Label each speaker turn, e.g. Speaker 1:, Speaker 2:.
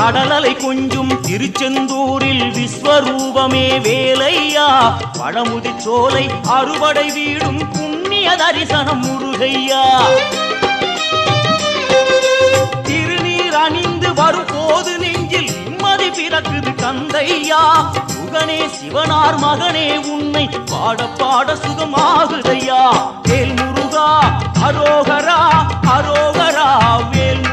Speaker 1: கடலலை கொஞ்சும் திருச்செந்தூரில் விஸ்வரூபமே வேலையா பழமுதி சோலை அறுபடை வீடும் புண்ணிய தரிசனம் முருகையா திருநீர் அணிந்து வரும் போது நெஞ்சில் நிம்மதி பிறக்குது கந்தையா சுகனே சிவனார் மகனே உன்னை பாட பாட சுகமாகுதையா வேல் முருகா அரோகரா அரோகரா வேல்